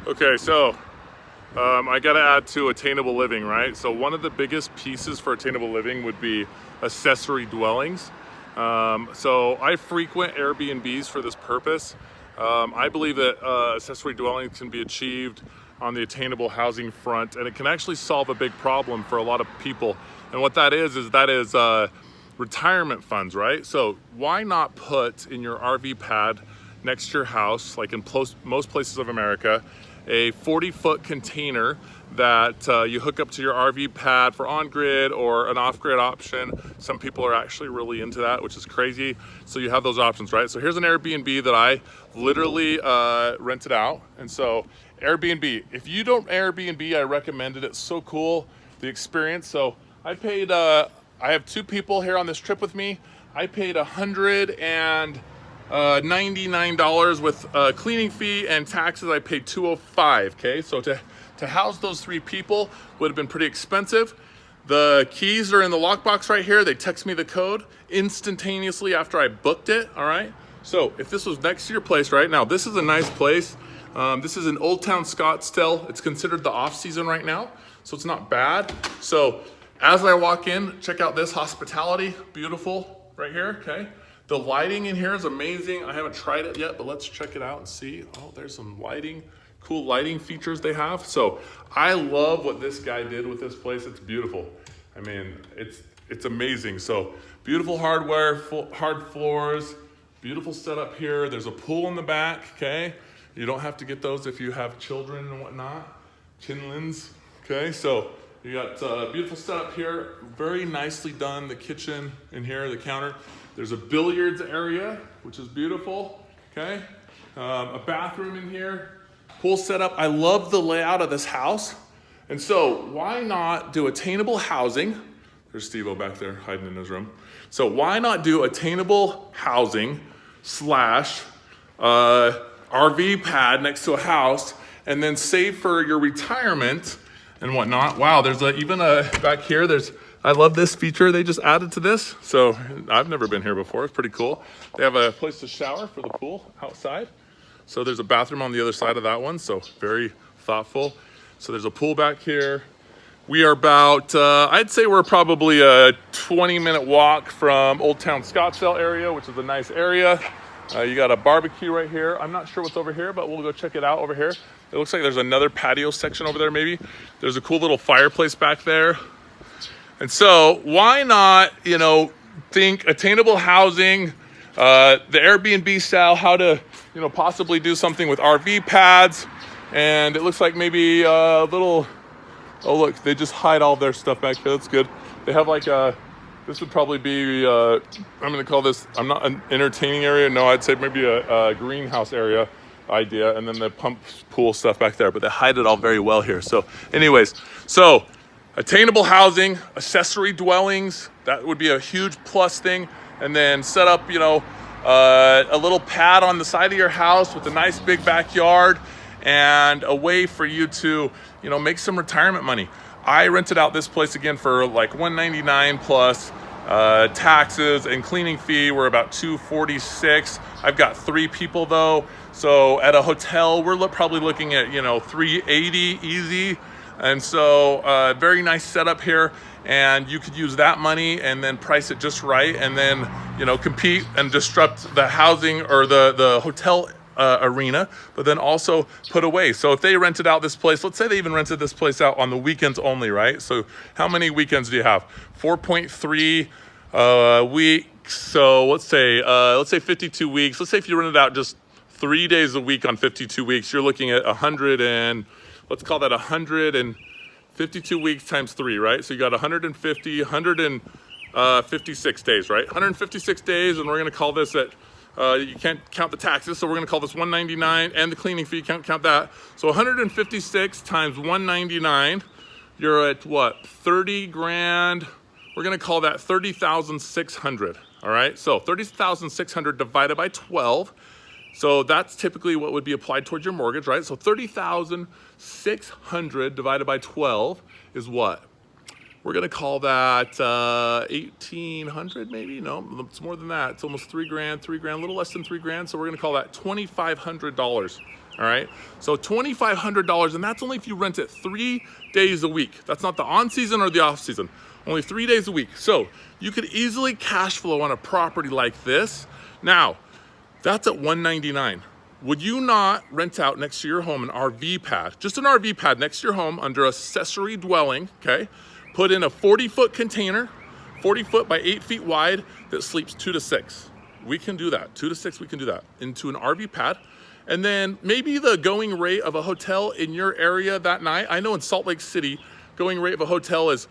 Okay, so I got to add to attainable living, right? So one of the biggest pieces for attainable living would be accessory dwellings. So I frequent Airbnbs for this purpose. I believe that accessory dwellings can be achieved on the attainable housing front, and it can actually solve a big problem for a lot of people. And what that is retirement funds, right? So why not put in your RV pad next to your house, like in most places of America, a 40-foot container that you hook up to your RV pad for on-grid or an off-grid option. Some people are actually really into that, which is crazy. So you have those options, right? So here's an Airbnb that I literally rented out. And so Airbnb, if you don't Airbnb, I recommend it. It's so cool, the experience. So I paid, I have two people here on this trip with me. I paid $199 with cleaning fee and taxes. I paid $205. Okay, so to house those three people would have been pretty expensive. The keys are in the lockbox right here. They text me the code instantaneously after I booked it. All right, so if this was next to your place right now, this is a nice place. This is in Old Town Scottsdale. It's considered the off season right now, so it's not bad. So as I walk in, check out this hospitality, beautiful right here. Okay, the lighting in here is amazing. I haven't tried it yet, but let's check it out and see. Oh, there's some lighting, cool lighting features they have. So I love what this guy did with this place. It's beautiful. I mean, it's amazing. So beautiful hardware, hard floors, beautiful setup here. There's a pool in the back, okay? You don't have to get those if you have children and whatnot, chinlins, okay? So you got a beautiful setup here, very nicely done. The kitchen in here, the counter. There's a billiards area, which is beautiful, okay? A bathroom in here, pool setup. I love the layout of this house. And so why not do attainable housing? There's Steve-O back there hiding in his room. So why not do attainable housing slash RV pad next to a house and then save for your retirement and whatnot. Wow, there's even a back here, I love this feature they just added to this. So I've never been here before, it's pretty cool. They have a place to shower for the pool outside. So there's a bathroom on the other side of that one, so very thoughtful. So there's a pool back here. We are about, I'd say we're probably a 20-minute walk from Old Town Scottsdale area, which is a nice area. You got a barbecue right here. I'm not sure what's over here, but we'll go check it out over here. It looks like there's another patio section over there maybe. There's a cool little fireplace back there. And so why not, think attainable housing, the Airbnb style, how to, possibly do something with RV pads. And it looks like maybe a little, oh look, they just hide all their stuff back here. That's good. They have like this would probably be, I'm gonna call this, I'm not an entertaining area. No, I'd say maybe a greenhouse area idea. And then the pump pool stuff back there, but they hide it all very well here. So anyways, so attainable housing, accessory dwellings, that would be a huge plus thing. And then set up, a little pad on the side of your house with a nice big backyard and a way for you to, make some retirement money. I rented out this place again for like $199 plus taxes and cleaning fee. We're about $246. I've got 3 people though. So at a hotel, we're probably looking at, $380 easy. And so very nice setup here, and you could use that money and then price it just right, and then compete and disrupt the housing or the hotel arena, but then also put away. So if they rented out this place, let's say they even rented this place out on the weekends only, right? So how many weekends do you have? 4.3 weeks. So let's say 52 weeks. Let's say if you rented out just 3 days a week on 52 weeks, you're looking at 152 weeks times 3, right? So you got 156 days, right? 156 days, and we're gonna call this at, you can't count the taxes, so we're gonna call this 199, and the cleaning fee, can't count that. So 156 times 199, you're at what, 30 grand? We're gonna call that 30,600, all right? So 30,600 divided by 12. So that's typically what would be applied towards your mortgage, right? So 30,600 divided by 12 is what? We're gonna call that 1,800 maybe? No, it's more than that. It's almost 3 grand, a little less than 3 grand. So we're gonna call that $2,500, all right? So $2,500, and that's only if you rent it 3 days a week. That's not the on season or the off season, only 3 days a week. So you could easily cash flow on a property like this. Now, that's at $199. Would you not rent out next to your home an RV pad, just an RV pad next to your home under accessory dwelling, okay? Put in a 40-foot container, 40 foot by 8 feet wide that sleeps 2 to 6. We can do that, 2 to 6, we can do that into an RV pad. And then maybe the going rate of a hotel in your area that night, I know in Salt Lake City, going rate of a hotel is,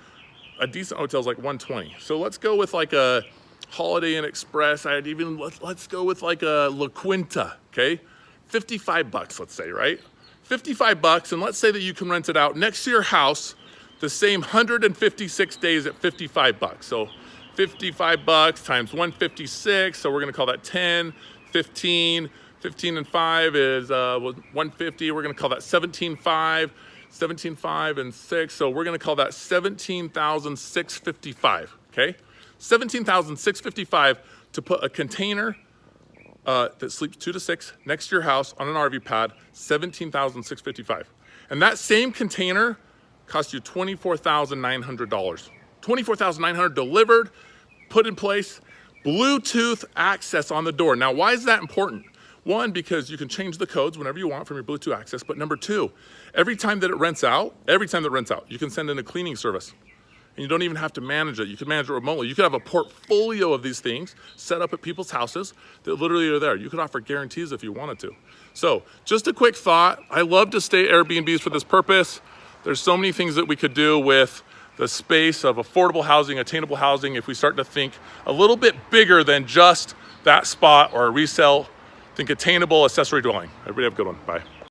a decent hotel is like $120. So let's go with like a Holiday Inn Express. Let's go with like a La Quinta, okay? 55 bucks, let's say, right? 55 bucks, and let's say that you can rent it out next to your house the same 156 days at 55 bucks. So 55 bucks times 156, so we're gonna call that 10, 15, 15 and 5 is 150, we're gonna call that 17.5, 17.5 and 6, so we're gonna call that 17,655, okay? 17,655 to put a container that sleeps 2 to 6 next to your house on an RV pad, 17,655. And that same container cost you $24,900. $24,900 delivered, put in place, Bluetooth access on the door. Now, why is that important? One, because you can change the codes whenever you want from your Bluetooth access, but number two, every time that it rents out, you can send in a cleaning service. And you don't even have to manage it. You can manage it remotely. You could have a portfolio of these things set up at people's houses that literally are there. You could offer guarantees if you wanted to. So just a quick thought. I love to stay Airbnbs for this purpose. There's so many things that we could do with the space of affordable housing, attainable housing, if we start to think a little bit bigger than just that spot or a resale. Think attainable accessory dwelling. Everybody have a good one. Bye.